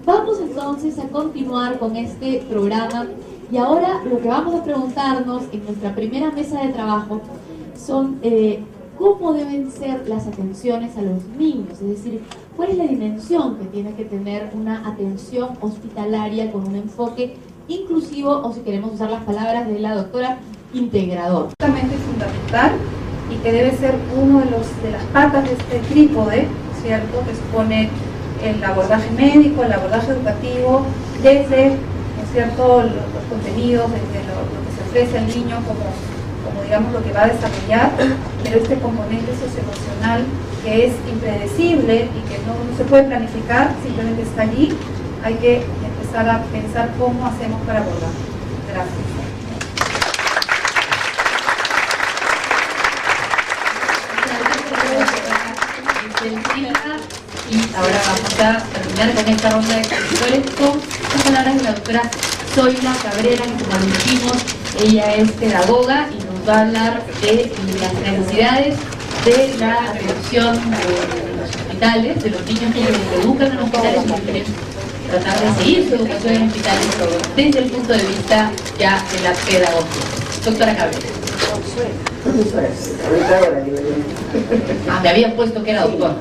Vamos entonces a continuar con este programa y ahora lo que vamos a preguntarnos en nuestra primera mesa de trabajo son cómo deben ser las atenciones a los niños, es decir, cuál es la dimensión que tiene que tener una atención hospitalaria con un enfoque inclusivo, o si queremos usar las palabras de la doctora, integrador. Absolutamente fundamental y que debe ser uno de las patas de este trípode, ¿cierto?, que supone el abordaje médico, el abordaje educativo, desde, ¿no es cierto?, los contenidos, desde lo que se ofrece al niño como digamos lo que va a desarrollar, pero este componente socioemocional que es impredecible y que no se puede planificar, simplemente está allí, hay que empezar a pensar cómo hacemos para abordarlo. Gracias. Y ahora vamos a terminar con esta ronda de expositores con las palabras de la doctora Zoila Cabrera, que como lo dijimos, ella es pedagoga y nos va a hablar de las necesidades de la atención de los hospitales, de los niños que se educan en hospitales y que quieren tratar de seguir su educación en hospitales desde el punto de vista ya de la pedagogía. Doctora Cabrera. Ah, me habían puesto que era doctor.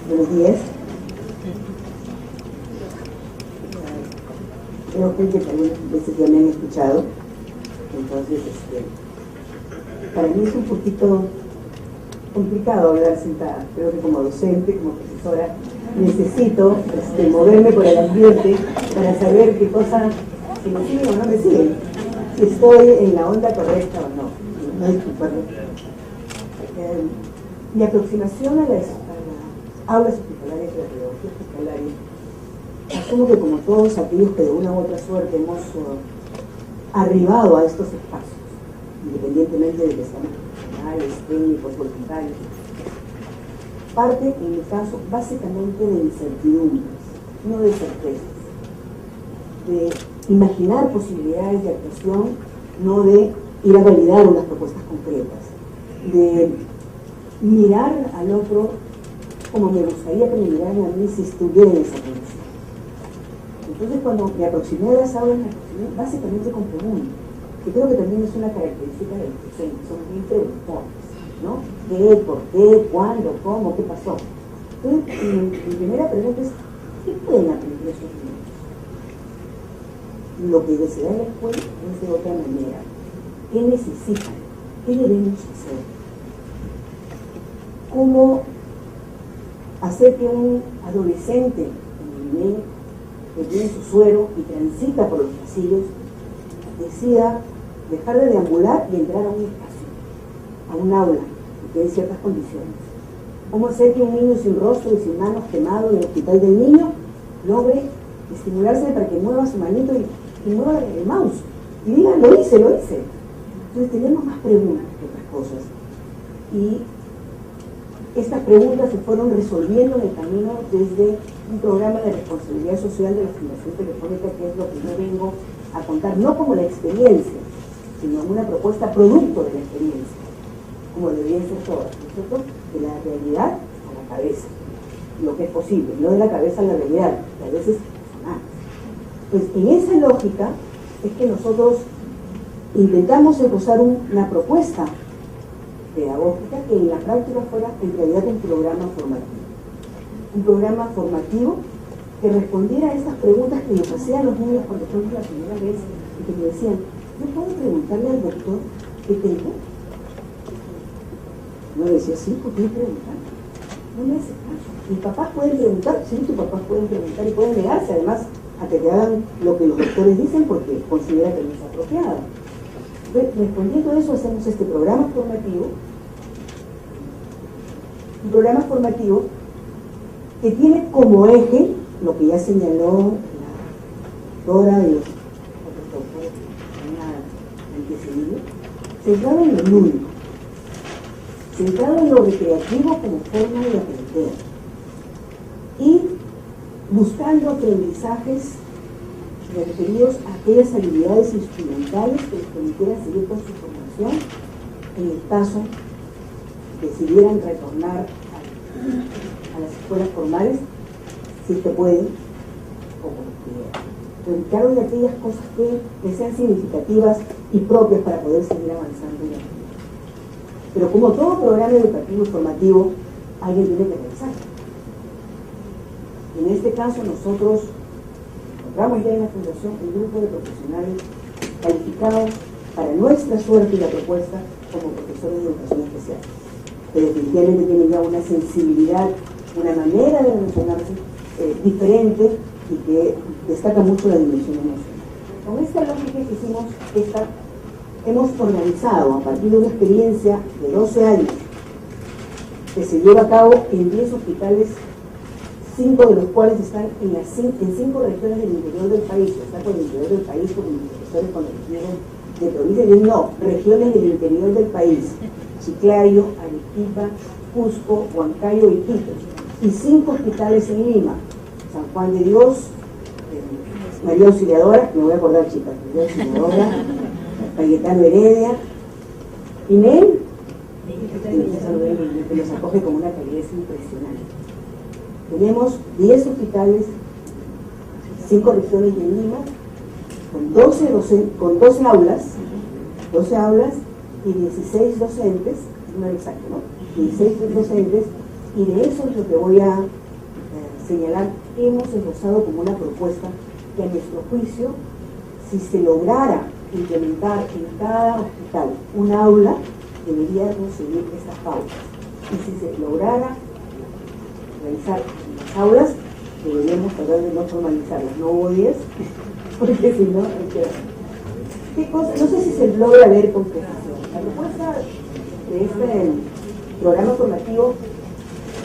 Buenos días. Creo que también veces ya me han escuchado, entonces para mí es un poquito complicado hablar sentada. Creo que como docente, como profesora, necesito moverme por el ambiente para saber qué cosa, si me siguen o no me siguen, si estoy en la onda correcta o no. No disculparme. Mi aproximación a las aulas hospitalarias de la pedagogía hospitalaria, asumo que como todos aquellos que de una u otra suerte hemos arribado a estos espacios, independientemente de que seamos profesionales, técnicos, voluntarios, parte, en mi caso, básicamente de incertidumbres, no de certezas, de imaginar posibilidades de actuación, no de ir a validar unas propuestas concretas, de mirar al otro como me gustaría que me miraran a mí si estuviera en esa condición. Entonces, cuando me aproximé a las aulas, me aproximé básicamente con preguntas, que creo que también es una característica del docente, son muy preguntones, ¿no? ¿Qué, por qué, cuándo, cómo, qué pasó? Entonces, mi primera pregunta es, ¿qué pueden aprender esos niños? Lo que se da en la escuela es de otra manera. ¿Qué necesitan? ¿Qué debemos hacer? ¿Cómo hacer que un adolescente que tiene su suero y transita por los pasillos decida dejar de deambular y entrar a un espacio, a un aula, que tiene ciertas condiciones? ¿Cómo hacer que un niño sin rostro y sin manos quemado en el hospital del niño logre estimularse para que mueva su manito y mueva el mouse y diga, lo hice? Entonces tenemos más preguntas que otras cosas, y estas preguntas se fueron resolviendo en el camino desde un programa de responsabilidad social de la Fundación Telefónica, que es lo que yo vengo a contar, no como la experiencia, sino una propuesta producto de la experiencia, como deberían ser todas, ¿no es cierto? De la realidad a la cabeza, lo que es posible, no de la cabeza a la realidad, que a veces son más. Pues en esa lógica es que nosotros intentamos esbozar una propuesta pedagógica que en la práctica fuera en realidad un programa formativo. Un programa formativo que respondiera a estas preguntas que nos hacían los niños cuando fuimos la primera vez y que me decían, ¿yo puedo preguntarle al doctor qué tengo? No decía, sí, ¿por qué preguntar? No me hace caso. Mis papás pueden preguntar, sí, tus papás pueden preguntar y pueden negarse además a que te hagan lo que los doctores dicen porque considera que no es apropiado. Respondiendo a eso, hacemos este programa formativo, un programa formativo que tiene como eje lo que ya señaló la doctora y los otros doctores antecedidos, centrado en lo lúdico, centrado en lo recreativo como forma de aprender y buscando aprendizajes referidos a aquellas habilidades instrumentales que les permitieran seguir con su formación en el caso de que decidieran retornar a las escuelas formales si es que pueden, o como quieran. Dedicaron de aquellas cosas que sean significativas y propias para poder seguir avanzando en la vida. Pero como todo programa educativo y formativo, alguien tiene que pensar. En este caso nosotros encontramos ya en la Fundación un grupo de profesionales calificados para nuestra suerte y la propuesta como profesores de educación especial, que definitivamente tienen ya una sensibilidad, una manera de relacionarse diferente y que destaca mucho la dimensión emocional. Con esta lógica que hicimos, hemos organizado a partir de una experiencia de 12 años que se lleva a cabo en 10 hospitales, 5 de los cuales están en 5 regiones del interior del país. Está con el interior del país porque mis profesores cuando vinieron de provincias, no, regiones del interior del país: Chiclayo, Arequipa, Cusco, Huancayo y Quito, y 5 hospitales en Lima: San Juan de Dios, María Auxiliadora, me voy a acordar, chicas, María Auxiliadora, Cayetano Heredia, INEL, que los acoge con una calidez impresionante. Tenemos 10 hospitales, 5 regiones de Lima, con 12 aulas y 16 docentes, no es exacto, ¿no? 16 docentes, y de eso es lo que voy a señalar. Hemos esbozado como una propuesta que a nuestro juicio, si se lograra implementar en cada hospital un aula, deberíamos seguir estas pautas. Y si se lograra realizar las aulas, deberíamos tratar de no formalizarlas, no hubo 10, porque si no, ¿qué cosa? No sé si se logra ver con precisión. La propuesta de este programa formativo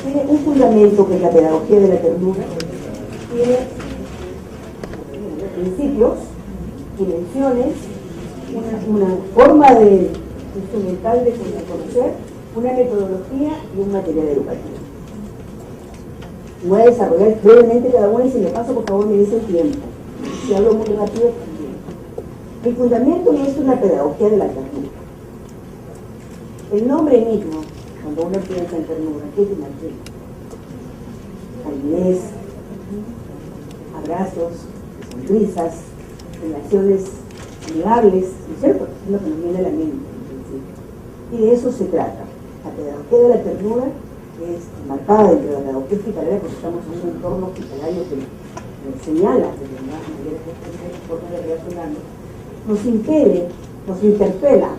tiene un fundamento que es la pedagogía de la ternura, tiene principios, dimensiones, una forma instrumental de conocer, una metodología y un material educativo. Voy a desarrollar brevemente cada una y si me paso, por favor, me dice el tiempo. Si hablo muy rápido, también. El fundamento no es una pedagogía de la ternura. El nombre mismo, cuando uno piensa en ternura, ¿qué te imagina? Calidez, abrazos, sonrisas, relaciones amigables, ¿no es cierto? Es lo que nos viene a la mente. Y de eso se trata. La pedagogía de la ternura es marcada dentro de la pedagogía hospitalaria porque estamos en un entorno hospitalario que señala determinadas maneras de forma de relacionarnos, nos impele, nos interpela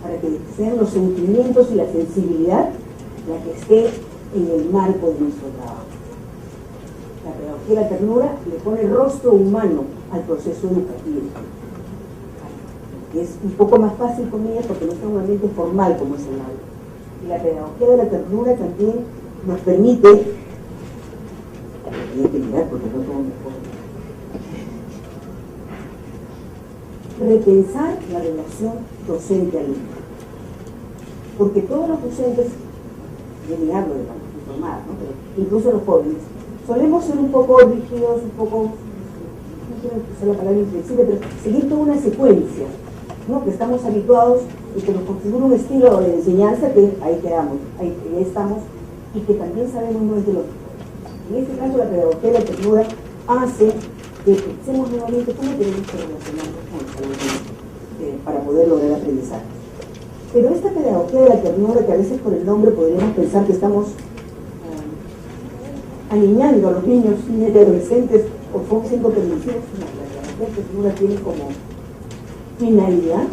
para que sean los sentimientos y la sensibilidad la que esté en el marco de nuestro trabajo. La pedagogía de la ternura le pone el rostro humano al proceso educativo. Y es un poco más fácil con ella porque no es un ambiente formal como es el aula. Y la pedagogía de la ternura también nos permite, hay que mirar porque no todo mejor, repensar la relación docente-alumno. Porque todos los docentes, de mirarlo de manera informada, ¿no? Pero incluso los jóvenes, solemos ser un poco rígidos, un poco, no quiero usar la palabra inflexible, pero seguir toda una secuencia, ¿no? Que estamos habituados y que nos configura un estilo de enseñanza que ahí quedamos, ahí estamos, y que también sabemos no es de lo que. En este caso, la pedagogía de la ternura hace que pensemos nuevamente cómo tenemos que relacionarnos con los alumnos para poder lograr aprendizaje. Pero esta pedagogía de la ternura, que a veces por el nombre podríamos pensar que estamos aniñando a los niños y adolescentes o son siendo permisivos, no, la pedagogía de la ternura tiene como finalidad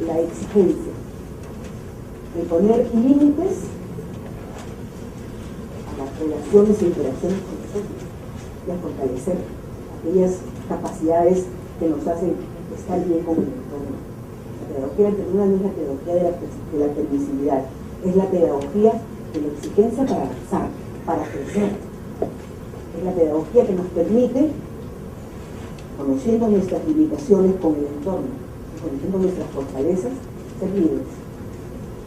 la exigencia de poner límites a las relaciones e interacciones con nosotros y a fortalecer aquellas capacidades que nos hacen estar bien con el entorno. La pedagogía de la ternura no es la pedagogía de la permisividad, es la pedagogía de la exigencia para avanzar, para crecer. Es la pedagogía que nos permite, conociendo nuestras limitaciones con el entorno, conociendo nuestras fortalezas, ser libres,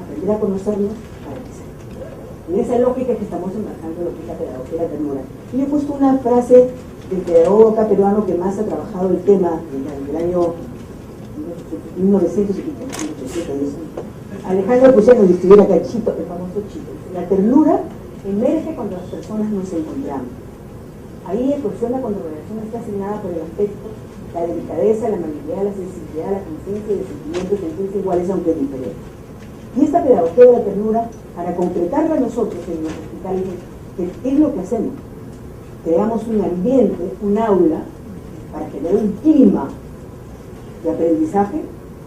aprender a conocernos para crecer. En esa lógica que estamos enmarcando lo que es la pedagogía de la ternura. Y yo he puesto una frase del pedagogo acá peruano que más ha trabajado el tema del año 1900 y 1810. Alejandro Puciano, y estuviera acá, Chito, el famoso Chito. La ternura emerge cuando las personas nos encontramos. Ahí eclosiona cuando la relación está asignada por el aspecto, la delicadeza, la amabilidad, la sensibilidad, la conciencia y los sentimientos sentirse iguales aunque diferentes. Y esta pedagogía de la ternura, para concretarla nosotros en los hospitales, ¿qué es lo que hacemos? Creamos un ambiente, un aula, para generar un clima de aprendizaje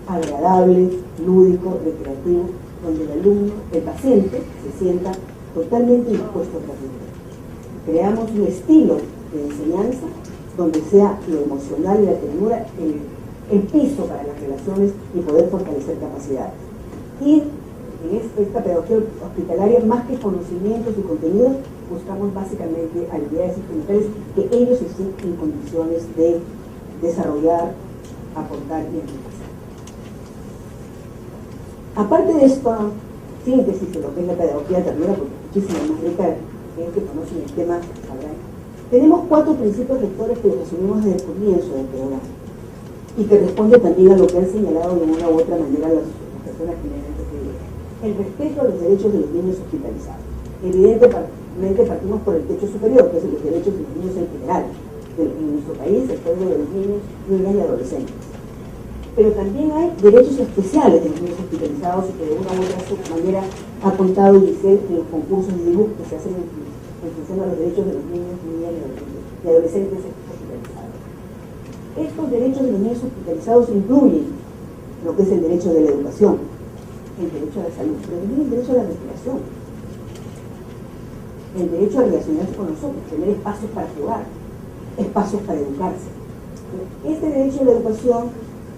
agradable, lúdico, recreativo, donde el alumno, el paciente, se sienta totalmente dispuesto a aprender. Creamos un estilo de enseñanza donde sea lo emocional y la ternura el piso para las relaciones y poder fortalecer capacidades. Y en esta pedagogía hospitalaria, más que conocimientos y contenidos, buscamos básicamente habilidades experimentales que ellos estén en condiciones de desarrollar, aportar y enriquecer. Aparte de esta síntesis de lo que es la pedagogía de ternura, porque muchísimo más rica, que conocen el tema sabrán, tenemos 4 principios rectores que los asumimos desde el comienzo del programa y que responden también a lo que han señalado de una u otra manera las personas que me han antecedido. El respeto a los derechos de los niños hospitalizados. Evidentemente partimos por el techo superior, que es los derechos de los niños en general, en nuestro país, el pueblo de los niños, niñas y adolescentes. Pero también hay derechos especiales de los niños hospitalizados y que de una u otra manera ha contado Giselle en los concursos de dibujo que se hacen en función a los derechos de los niños, niñas y adolescentes hospitalizados. Estos derechos de los niños hospitalizados incluyen lo que es el derecho de la educación, el derecho a la salud, pero también el derecho a la respiración, el derecho a relacionarse con nosotros, tener espacios para jugar, espacios para educarse. Este derecho a la educación,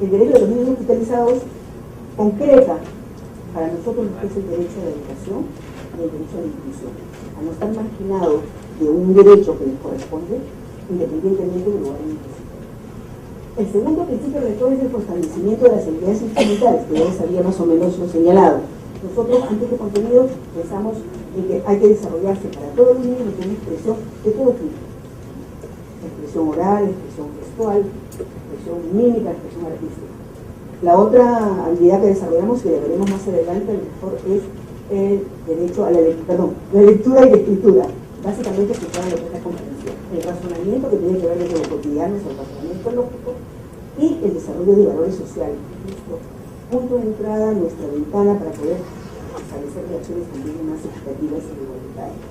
el derecho de los niños hospitalizados, concreta para nosotros lo que es el derecho a la educación y el derecho a la inclusión, a no estar marginados de un derecho que les corresponde, independientemente del lugar en el que se encuentren. El segundo principio rector es el fortalecimiento de las habilidades instrumentales, que ya les había más o menos señalado. Nosotros, antes de contenido, pensamos en que hay que desarrollarse para todos los niños una expresión de todo tipo. Expresión oral, expresión gestual, expresión mímica, expresión artística. La otra habilidad que desarrollamos, que la veremos más adelante, a lo mejor es el derecho a la lectura y la escritura. Básicamente se trata de lo que es la comprensión. El razonamiento que tiene que ver con lo cotidiano, el razonamiento lógico, y el desarrollo de valores sociales. Nuestro punto de entrada, nuestra ventana para poder establecer relaciones también más equitativas y igualitarias.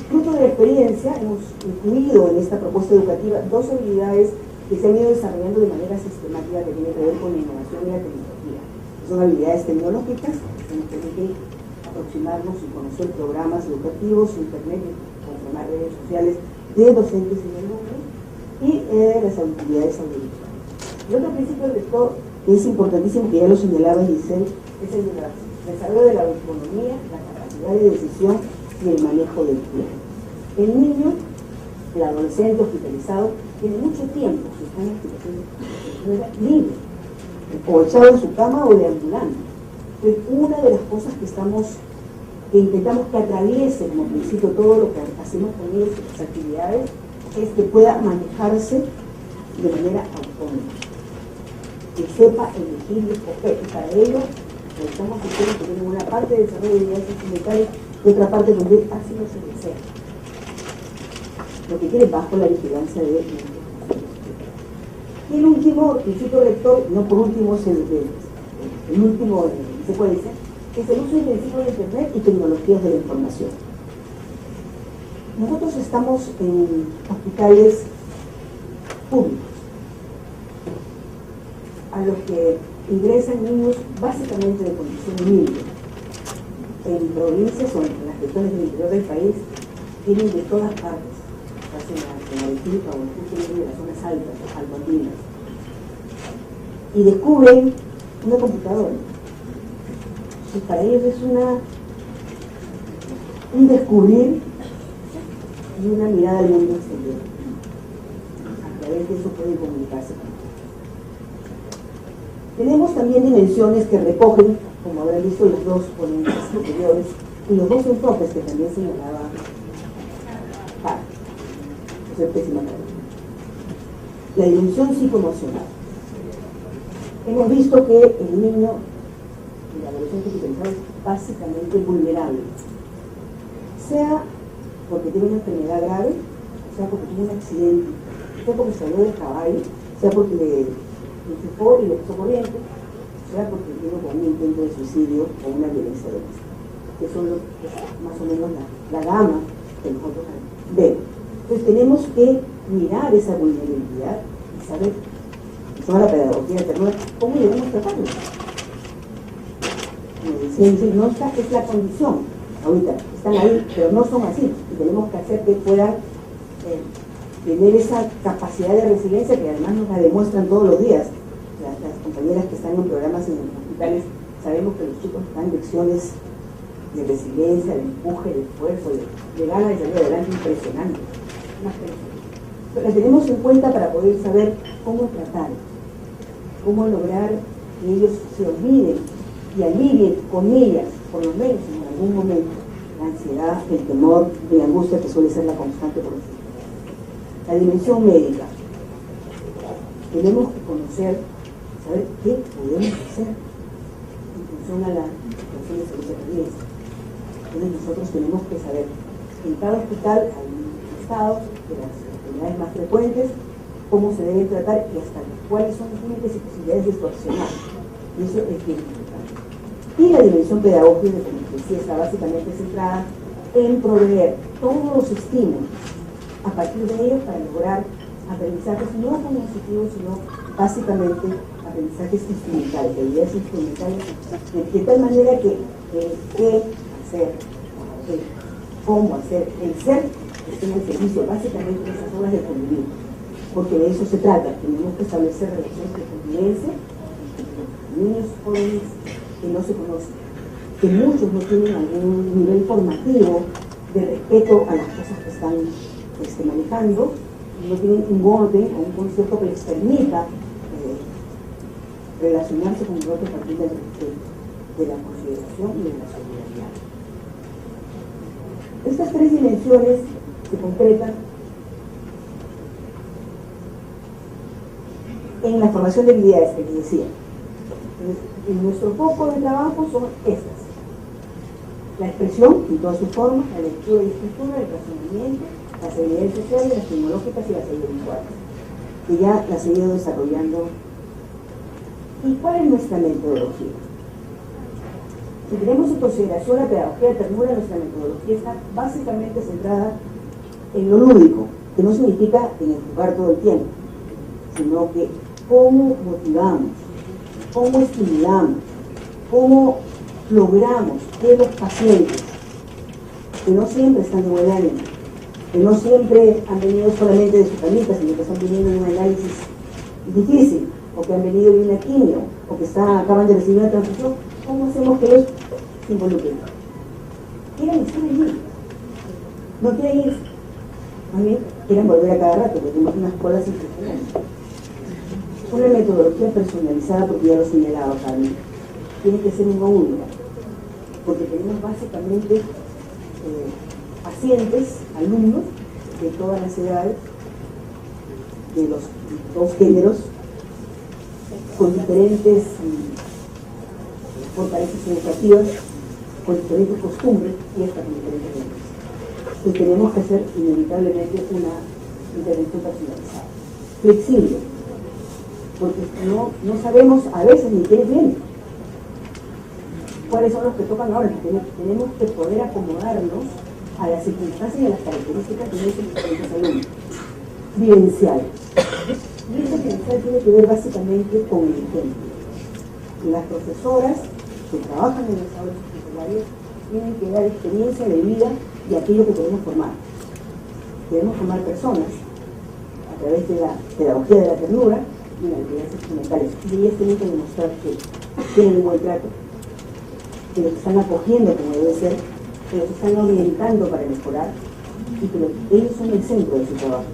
Fruto de la experiencia, hemos incluido en esta propuesta educativa 2 habilidades que se han ido desarrollando de manera sistemática que tiene que ver con la innovación y la tecnología. Son habilidades tecnológicas que nos permiten aproximarnos y conocer programas educativos, internet, conformar redes sociales de docentes y de alumnos, y las habilidades audiovisuales. El otro principio rector, que es importantísimo, que ya lo señalaba Giselle, es el desarrollo de la autonomía, la capacidad de decisión y el manejo del tiempo. El niño, el adolescente hospitalizado, tiene mucho tiempo, si está en situación libre, o echado en su cama o deambulando. Entonces, una de las cosas que intentamos que atraviese como principio todo lo que hacemos con ellos, las actividades, es que pueda manejarse de manera autónoma, que sepa elegir y escoger. Y para ello, estamos diciendo que tienen una parte de desarrollo de habilidades instrumentales y otra parte donde así no se desea. Lo que quiere bajo la vigilancia de y el último principio rector, no por último, es el último, se puede decir, es el uso intensivo de Internet y tecnologías de la información. Nosotros estamos en hospitales públicos, a los que ingresan niños básicamente de condición humilde. En provincias o en las regiones del interior del país vienen de todas partes, en la Arequipa o en de las zonas altas, altoandinas, y descubren una computadora. Y para ellos es un descubrir y una mirada al mundo exterior. A través de eso pueden comunicarse. Tenemos también dimensiones que recogen, como habrán visto, los 2 ponentes superiores y los 2 enfoques que también señalaba Paz. La dimensión psicoemocional. Hemos visto que el niño y el adolescente hospitalizado es básicamente vulnerable. sea porque tiene una enfermedad grave, sea porque tiene un accidente, sea porque salió del caballo, sea porque le empujó y le puso corriente, sea porque tiene con un intento de suicidio o una violencia doméstica, que son más o menos la gama que nosotros vemos. Entonces tenemos que mirar esa vulnerabilidad y saber, y toda la pedagogía de ternura, cómo debemos tratarlo. No está, es la condición, ahorita están ahí, pero no son así, y tenemos que hacer que puedan tener esa capacidad de resiliencia que además nos la demuestran todos los días. Las compañeras que están en programas en hospitales, sabemos que los chicos están en lecciones de resiliencia, de empuje, de esfuerzo, de ganas de salir adelante impresionante. Pero la tenemos en cuenta para poder saber cómo tratar, cómo lograr que ellos se olviden y alivien con ellas, por lo menos en algún momento, la ansiedad, el temor y la angustia que suele ser la constante por ejemplo. La dimensión médica. Tenemos que conocer, saber qué podemos hacer en función a la situación de salud de riesgo. Entonces nosotros tenemos que saber, en cada hospital hay un listado de las enfermedades más frecuentes, cómo se deben tratar y hasta cuáles son los límites y posibilidades de extorsionar. Y eso es bien importante. Y la dimensión pedagógica, como decía, está básicamente centrada en proveer todos los estímulos a partir de ellos para lograr aprendizajes no cognitivos, sino básicamente aprendizajes instrumentales, habilidades instrumentales, de tal manera que el qué hacer, el cómo hacer, el ser esté en el servicio, básicamente esas obras de convivir, porque de eso se trata. Tenemos que establecer relaciones de convivencia entre niños jóvenes que no se conocen, que muchos no tienen algún nivel formativo de respeto a las cosas que están manejando, no tienen un orden o un concepto que les permita relacionarse con el otro a partir del respeto, de la consideración y de la solidaridad. Estas tres dimensiones se concretan en la formación de habilidades que les decía. Entonces, en nuestro foco de trabajo son estas: la expresión en todas sus formas, la lectura y escritura, el razonamiento, las habilidades sociales, las tecnológicas y las audiovisuales, que ya las he ido desarrollando. ¿Y cuál es nuestra metodología? Si tenemos en consideración la pedagogía de ternura, nuestra metodología está básicamente centrada en lo lúdico, que no significa en el jugar todo el tiempo, sino que cómo motivamos, cómo estimulamos, cómo logramos que los pacientes, que no siempre están de buen ánimo, que no siempre han venido solamente de su camita, sino que están viniendo de un análisis difícil, o que han venido de una quimio, o que acaban de recibir una transfusión, ¿cómo hacemos que ellos se involucren? Quieren estar allí, no quieren ir, más bien quieren volver a cada rato, porque tenemos unas colas impresionantes. Una metodología personalizada, porque ya lo señalaba Carmen, tiene que ser uno a uno, porque tenemos básicamente pacientes, alumnos de todas las edades, de los dos géneros, con diferentes fortalezas educativas, con diferentes costumbres y hasta con diferentes lenguas. Entonces tenemos que hacer inevitablemente una intervención personalizada, flexible, porque no sabemos a veces ni quiénes vienen, cuáles son los que tocan ahora. Tenemos que poder acomodarnos a las circunstancias y a las características de esos diferentes alumnos. Vivencial. Y ese vivencial tiene que ver básicamente con el ejemplo. Las profesoras que trabajan en las aulas hospitalarias tienen que dar experiencia de vida y aquello que queremos formar. Queremos formar personas a través de la pedagogía de la ternura y las habilidades instrumentales. Y ellas tienen que demostrar que tienen un buen trato, que los están acogiendo como debe ser, que los están orientando para mejorar y que ellos son el centro de su trabajo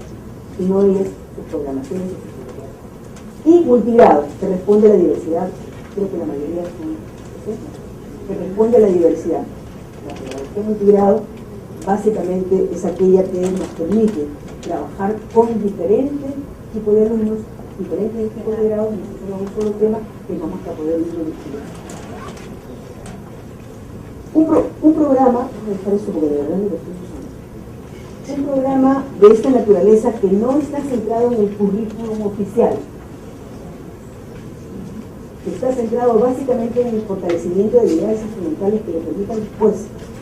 y no ellas sus programaciones y sus actividades. Y multigrado, que responde a la diversidad, creo que la mayoría son que responde a la diversidad. La pedagogía multigrado básicamente es aquella que nos permite trabajar con diferentes tipos de alumnos, diferentes tipos de grados, no solo un solo tema que vamos a poder ir. Un programa, voy a dejar esto porque de verdad me lo estoy usando. Un programa de esta naturaleza que no está centrado en el currículum oficial, que está centrado básicamente en el fortalecimiento de habilidades instrumentales que le permitan después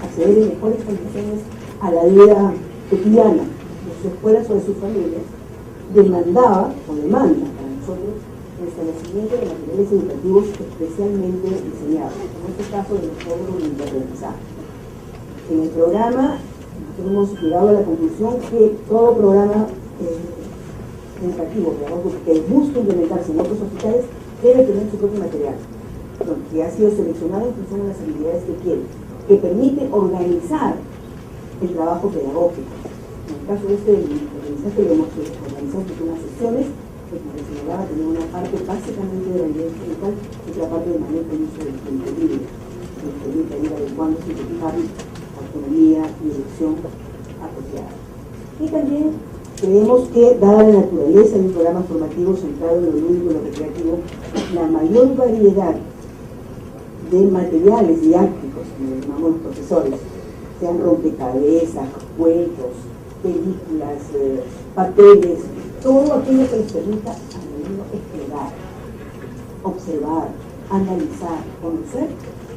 acceder en mejores condiciones a la vida cotidiana de sus escuelas o de sus familias, demandaba o demanda para nosotros el establecimiento de materiales educativos especialmente diseñados, en este caso de los módulos de aprendizaje. En el programa nosotros hemos llegado a la conclusión que todo programa educativo que busca implementarse en otros hospitales debe tener su propio material, que ha sido seleccionado en función de las habilidades que quiere, que permite organizar el trabajo pedagógico. En el caso de este aprendizaje lo hemos organizado en unas sesiones que, como les señalaba, tenía una parte básicamente de la habilidad instrumental y otra parte de manejo y uso del tiempo libre, que nos permite ir adecuando, simplificar autonomía y dirección apropiada. Y también creemos que, dada la naturaleza de un programa formativo centrado en lo lúdico y lo recreativo, la mayor variedad de materiales didácticos, como le llamamos los profesores, sean rompecabezas, cuentos, películas, papeles, todo aquello que les permita al niño explorar, observar, analizar, conocer,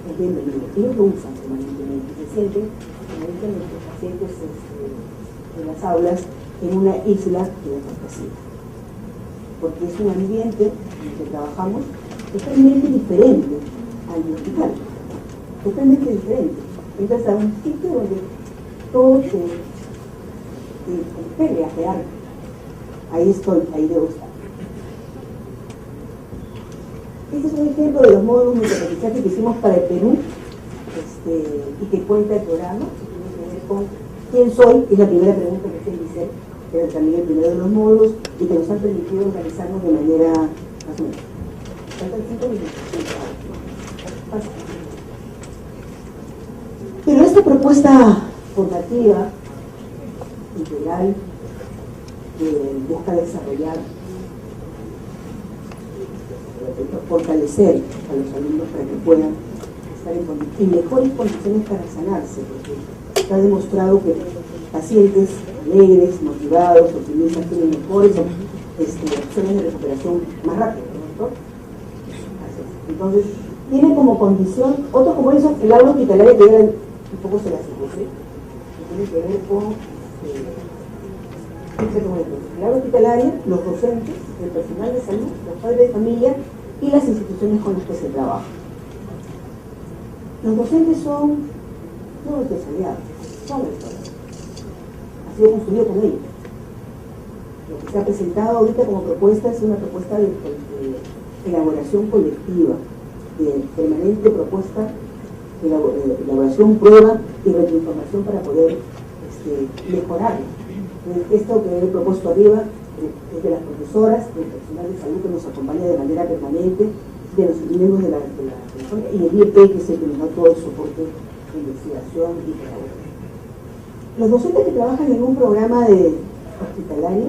es bienvenido. Ellos lo usan permanentemente, se sienten nuestros pacientes en las aulas en una isla de la fantasía, porque es un ambiente en el que trabajamos totalmente diferente al hospital, totalmente diferente. Entras a un sitio donde todo te compele a quedar. Ahí estoy, ahí debo estar. Este es un ejemplo de los módulos de aprendizaje que hicimos para el Perú y que cuenta el programa, que tiene que ver con quién soy, que es la primera pregunta que se dice, que era también el primero de los módulos y que nos han permitido organizarnos de manera más o menos. Faltan 5 minutos. Pero esta propuesta formativa, integral, que busca desarrollar, fortalecer a los alumnos para que puedan estar en mejores condiciones para sanarse, porque está demostrado que pacientes alegres, motivados, optimistas tienen mejores opciones de recuperación más rápido, ¿no? Entonces, tiene como condición, otro como eso, el aula hospitalaria, que era un poco se las impuse, que tiene que ver con el aula hospitalaria, los docentes, el personal de salud, los padres de familia y las instituciones con las que se trabaja. Los docentes son no especializados, son docentes. Ha sido construido con ellos. Lo que se ha presentado ahorita como propuesta es una propuesta de elaboración colectiva, de permanente propuesta, elaboración, prueba y retroinformación para poder mejorarlo. Esto que he propuesto arriba es de las profesoras, del personal de salud que nos acompaña de manera permanente, de los miembros de la persona y el IEP, que es el que nos da todo el soporte de investigación y pedagogía. Los docentes que trabajan en un programa hospitalario,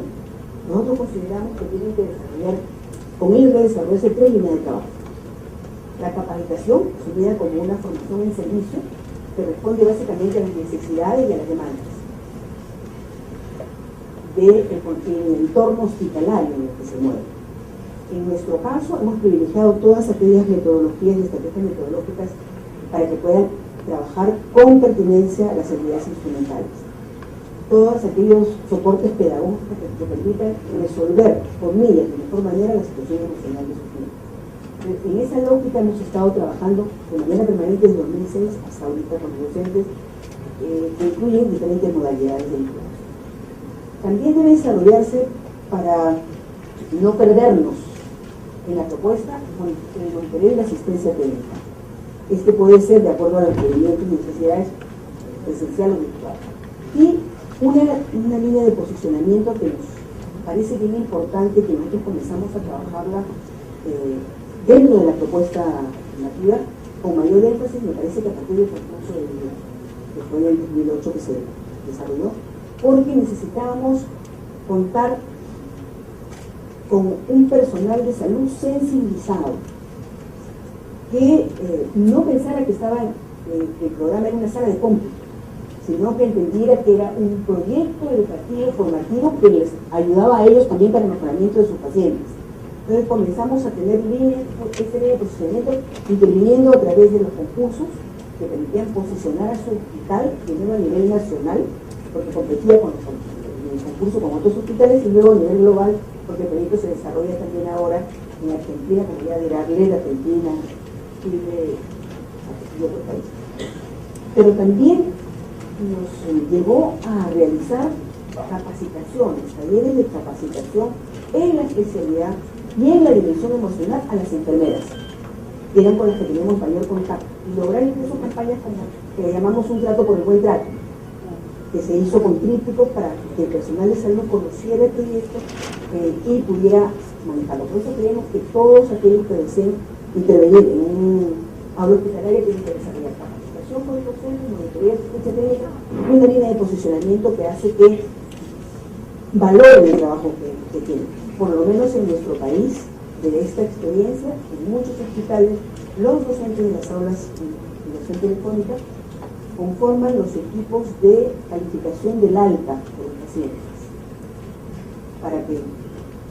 nosotros consideramos que tienen que desarrollar, con ellos debe desarrollarse 3 líneas de trabajo. La capacitación, asumida como una formación en servicio, que responde básicamente a las necesidades y a las demandas del entorno hospitalario en el que se mueve. En nuestro caso, hemos privilegiado todas aquellas metodologías y estrategias metodológicas para que puedan trabajar con pertinencia las habilidades instrumentales. Todos aquellos soportes pedagógicos que permitan resolver por millas de mejor manera la situación emocional de sus niños. En esa lógica hemos estado trabajando de manera permanente desde 2006 hasta ahorita con los docentes que incluyen diferentes modalidades de inclusión. También debe desarrollarse, para no perdernos en la propuesta, el monitoreo y la asistencia técnica. Este puede ser de acuerdo a los requerimientos y necesidades presencial o virtual. Y una línea de posicionamiento que nos parece bien importante, que nosotros comenzamos a trabajarla dentro de la propuesta normativa con mayor énfasis, me parece que a partir del concurso que fue en el 2008 que se desarrolló, porque necesitábamos contar con un personal de salud sensibilizado, que no pensara que estaba que el programa era una sala de cómputo, sino que entendiera que era un proyecto educativo, formativo, que les ayudaba a ellos también para el mejoramiento de sus pacientes. Entonces comenzamos a tener este línea de posicionamiento, interviniendo a través de los concursos que permitían posicionar a su hospital, primero a nivel nacional, porque competía con el concurso con otros hospitales, y luego a nivel global, porque el proyecto se desarrolla también ahora en Argentina, como ya dirá Arlet, Argentina, Chile y otros países. Pero también nos llevó a realizar capacitaciones, talleres de capacitación en la especialidad y en la dimensión emocional a las enfermeras, que eran con las que teníamos mayor contacto, y lograr incluso campañas como que llamamos un trato por el buen trato, que se hizo con trípticos para que el personal de salud conociera el proyecto y pudiera manejarlo. Por eso creemos que todos aquellos que deseen intervenir en un aula hospitalaria tienen que desarrollar capacitación con el docente, monitoría de asistencia técnica y una línea de posicionamiento que hace que valoren el trabajo que tienen. Por lo menos en nuestro país, de esta experiencia, en muchos hospitales, los docentes de las aulas de educación telefónica conforman los equipos de calificación del alta de los pacientes, para que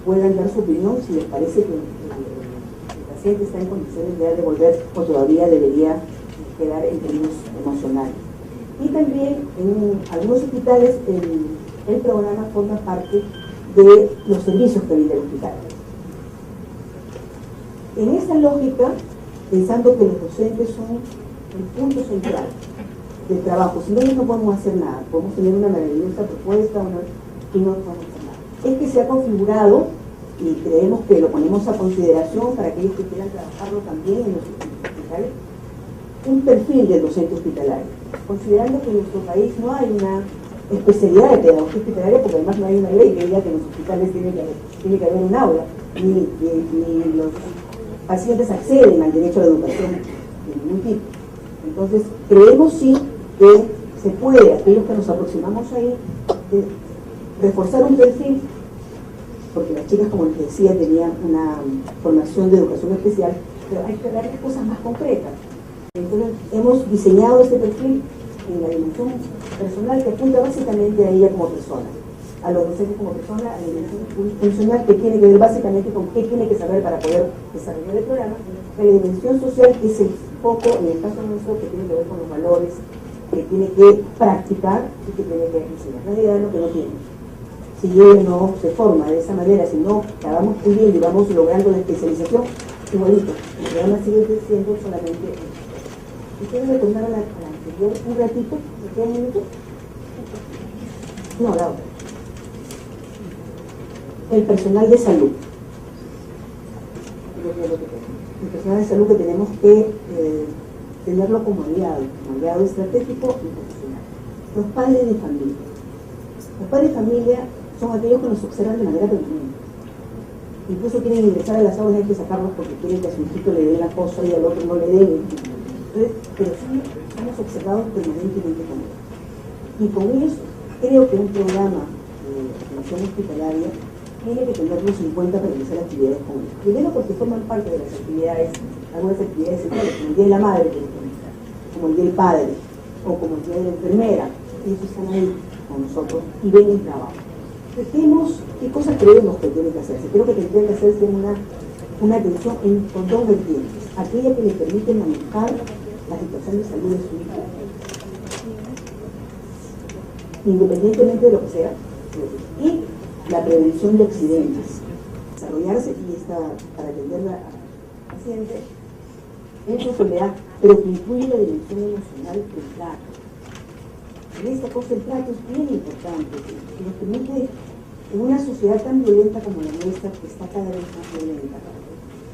puedan dar su opinión si les parece que el paciente está en condiciones de devolver o todavía debería quedar en términos emocionales. Y también en algunos hospitales el programa forma parte de los servicios que brinda el hospital. En esta lógica, pensando que los docentes son el punto central del trabajo, si no, no podemos hacer nada, podemos tener una maravillosa propuesta y no podemos hacer nada. Es que se ha configurado, y creemos que lo ponemos a consideración para aquellos que quieran trabajarlo también en los hospitales, un perfil del docente hospitalario, considerando que en nuestro país no hay una especialidad de pedagogía hospitalaria, porque además no hay una ley que diga que en los hospitales tiene que haber un aula, ni los pacientes acceden al derecho a la educación de ningún tipo. Entonces, creemos sí que se puede, aquellos que nos aproximamos ahí, reforzar un perfil, porque las chicas, como les decía, tenían una formación de educación especial, pero hay que darles cosas más concretas. Entonces, hemos diseñado este perfil en la dimensión personal que apunta básicamente a ella como persona, a los docentes como persona, a la dimensión funcional que tiene que ver básicamente con qué tiene que saber para poder desarrollar el programa, a la dimensión social que es el foco, en el caso nuestro, que tiene que ver con los valores, que tiene que practicar y que tiene que enseñar. Nadie da lo que no tiene. Si ella no se forma de esa manera, si no la vamos puliendo y vamos logrando la especialización, igualito, el programa sigue siendo solamente. ¿Ustedes retornaron a la anterior un ratito? ¿Me queda un minuto? No, la otra. El personal de salud. El personal de salud que tenemos que tenerlo como aliado estratégico y profesional. Los padres de familia. Los padres de familia son aquellos que nos observan de manera permanente. Incluso quieren ingresar a las aulas, hay que sacarlos porque quieren que a su hijito le den la cosa y al otro no le den. Entonces, pero sí somos observados permanentemente con ellos. Y con ellos creo que un programa de atención hospitalaria tiene que tenerlos en cuenta para realizar actividades con ellos. Primero porque forman parte de las actividades, algunas actividades centrales, como el Día de la Madre, como el Día del Padre, o como el Día de la Enfermera. Ellos están ahí con nosotros y ven el trabajo. Entonces, ¿qué cosas creemos que tiene que hacerse? Creo que tendría que hacerse una atención con dos vertientes. Aquella que le permite manejar la situación de salud de su hijo, independientemente de lo que sea, y la prevención de accidentes, desarrollarse y para atender al paciente en su enfermedad, pero que incluye la dimensión emocional del trato. En esta cosa el trato es bien importante, que nos permite, en una sociedad tan violenta como la nuestra, que está cada vez más violenta,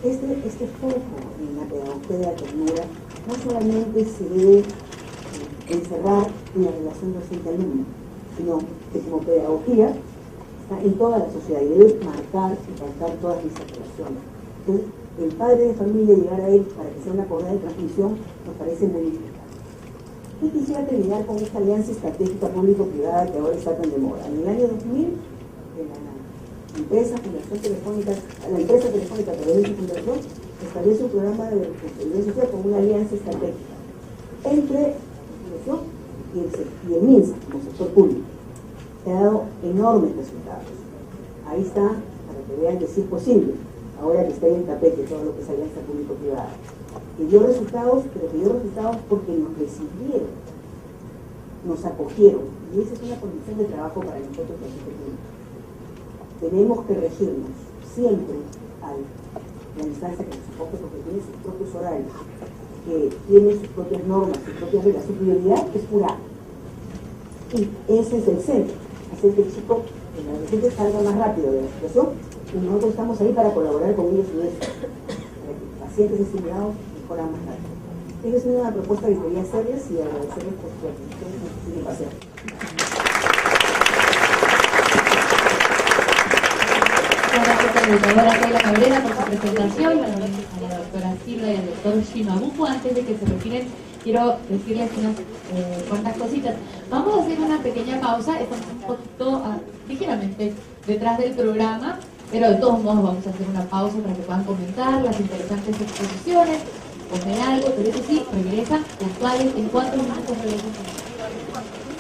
este foco en la pedagogía de la ternura no solamente se debe encerrar en la relación docente-alumno, sino que como pedagogía está en toda la sociedad y debe marcar y marcar todas nuestras relaciones. Entonces, el padre de familia, llegar a él para que sea una correa de transmisión, nos parece muy importante. Y quisiera terminar con esta alianza estratégica público-privada que ahora está tan de moda. En el año 2000, la empresa Telefónica a través de su fundación establece un programa de responsabilidad social con una alianza estratégica entre la institución y el MINSA como sector público. Se ha dado enormes resultados. Ahí está, para que vean que sí es posible, ahora que está en el tapete todo lo que es alianza público-privada. Que dio resultados, pero que dio resultados porque nos recibieron, nos acogieron, y esa es una condición de trabajo para nosotros los públicos. Tenemos que regirnos siempre a la instancia que nos acoge, porque tiene sus propios horarios, que tiene sus propias normas, sus propias reglas. Su prioridad es curar. Y ese es el centro, hacer que el chico, el adolescente, salga más rápido de la situación, y nosotros estamos ahí para colaborar con ellos en eso, para que pacientes estimulados mejoran más rápido. Esa es una propuesta que quería hacerles y agradecerles por su atención y su participación. Gracias a la doctora Zoila Cabrera por su presentación, a la doctora Silva y al doctor Shino Abuco. Antes de que se retiren, quiero decirles unas cuantas cositas. Vamos a hacer una pequeña pausa, estamos un poquito ligeramente detrás del programa, pero de todos modos vamos a hacer una pausa para que puedan comentar las interesantes exposiciones, comer algo, pero eso sí, regresan puntuales. ¿En cuántos minutos regresan?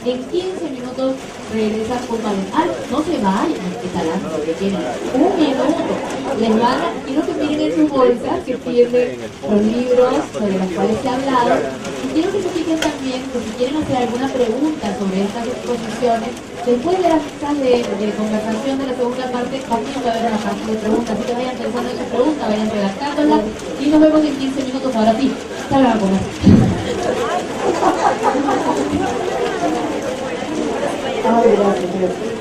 En 15 minutos regresan puntuales. No se vayan, instalando lo que tienen. Un minuto. Les van a, quiero que miren en sus bolsas que tienen los libros sobre los cuales se ha hablado. Y quiero que se fijen también que si quieren hacer alguna pregunta sobre estas exposiciones, después de las mesas de conversación de la segunda parte, también va a haber una parte de preguntas. Así que vayan pensando en sus preguntas, vayan redactándolas. Y nos vemos en 15 minutos. Ahora sí, salgan a comer. Ay, gracias.